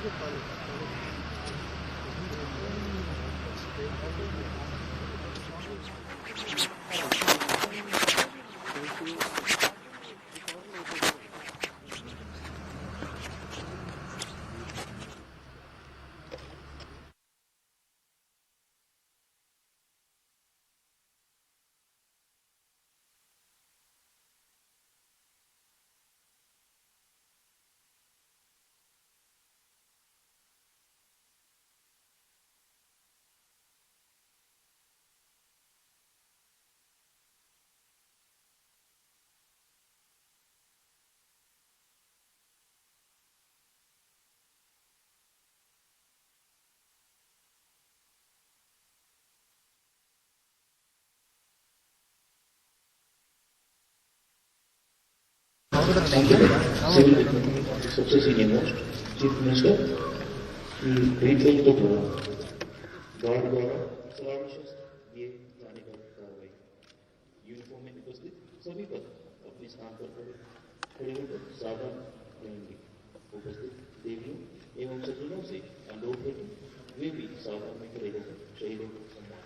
Thank you. Success in most, Chief Minister, reclaim the God services ये जाने का कार्रवाई यूनिफॉर्म में उपस्थित सभी पर अपने स्थान पर खड़े होकर सावधान रहेंगे उपस्थित देवियों एवं सज्जनों से अनुरोध है कि वे भी सावधान में खड़े होकर शहीदों को सम्मान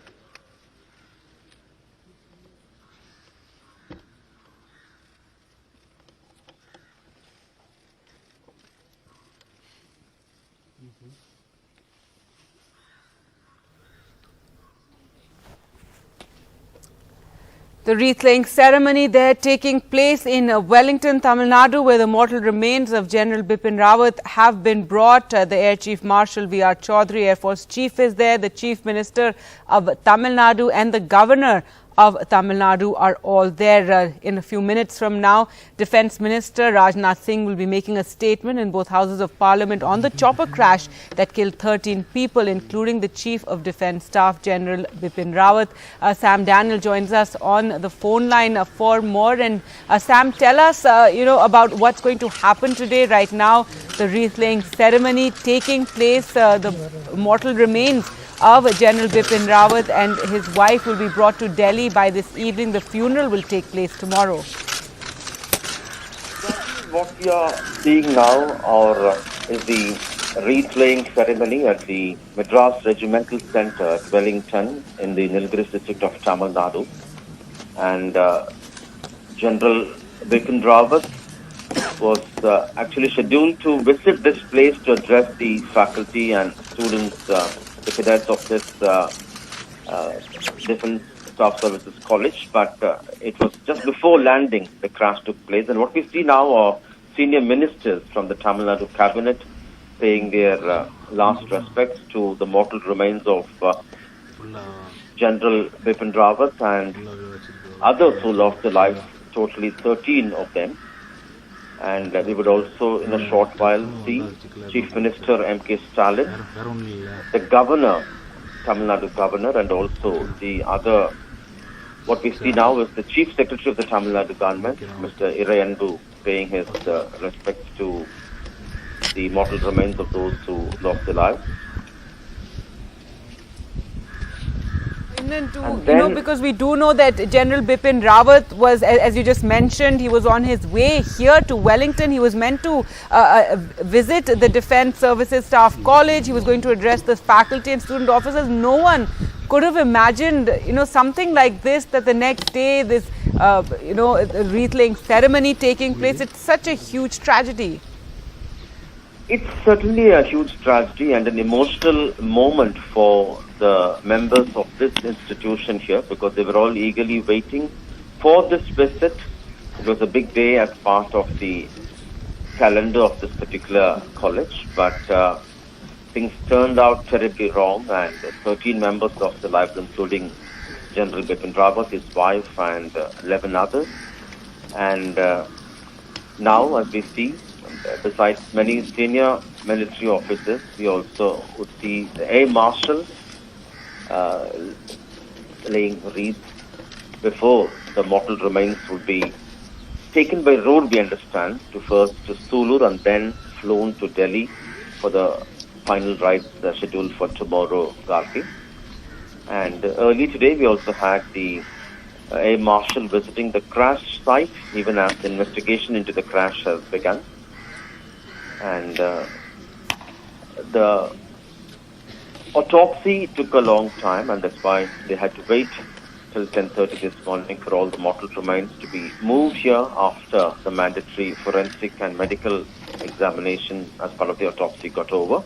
The wreath-laying ceremony there taking place in Wellington, Tamil Nadu, where the mortal remains of General Bipin Rawat have been brought. The Air Chief Marshal V.R. Chaudhary, Air Force Chief, is there. The Chief Minister of Tamil Nadu and the Governor of Tamil Nadu are all there. In a few minutes from now, Defence Minister Rajnath Singh will be making a statement in both Houses of Parliament on the chopper crash that killed 13 people, including the Chief of Defence Staff, General Bipin Rawat. Sam Daniel joins us on the phone line for more. And Sam, tell us, about what's going to happen today. Right now, the wreath-laying ceremony taking place, the mortal remains of General Bipin Rawat and his wife will be brought to Delhi by this evening. The funeral will take place tomorrow. What we are seeing now is the wreath-laying ceremony at the Madras Regimental Centre at Wellington in the Nilgiris district of Tamil Nadu. And General Bipin Rawat was actually scheduled to visit this place to address the faculty and students, the cadets of this Defence Staff Services College, but it was just before landing the crash took place. And what we see now are senior ministers from the Tamil Nadu cabinet paying their last respects to the mortal remains of General Bipin Rawat and others who lost their lives, totally 13 of them. And we would also, in a short while, see Chief Minister M.K. Stalin, the Governor, Tamil Nadu Governor, and also the other, what we see now is the Chief Secretary of the Tamil Nadu Government, Mr. Irayanbu, paying his respects to the mortal remains of those who lost their lives. Because we do know that General Bipin Rawat was, as you just mentioned, he was on his way here to Wellington. He was meant to visit the Defence Services Staff College. He was going to address the faculty and student officers. No one could have imagined, something like this, that the next day this, wreath-laying ceremony taking place. It's such a huge tragedy. It's certainly a huge tragedy and an emotional moment for the members of this institution here, because they were all eagerly waiting for this visit. It was a big day as part of the calendar of this particular college, but things turned out terribly wrong, and 13 members lost their lives, including General Bipin Rawat, his wife, and 11 others. And now, as we see, besides many senior military officers, we also would see the Air Marshal laying wreaths before the mortal remains would be taken by road, we understand, to first to Sulur and then flown to Delhi for the final rites scheduled for tomorrow, Garki. And early today, we also had the Air Marshal visiting the crash site, even as the investigation into the crash has begun. And the autopsy took a long time, and that's why they had to wait till 10:30 this morning for all the mortal remains to be moved here after the mandatory forensic and medical examination as part of the autopsy got over.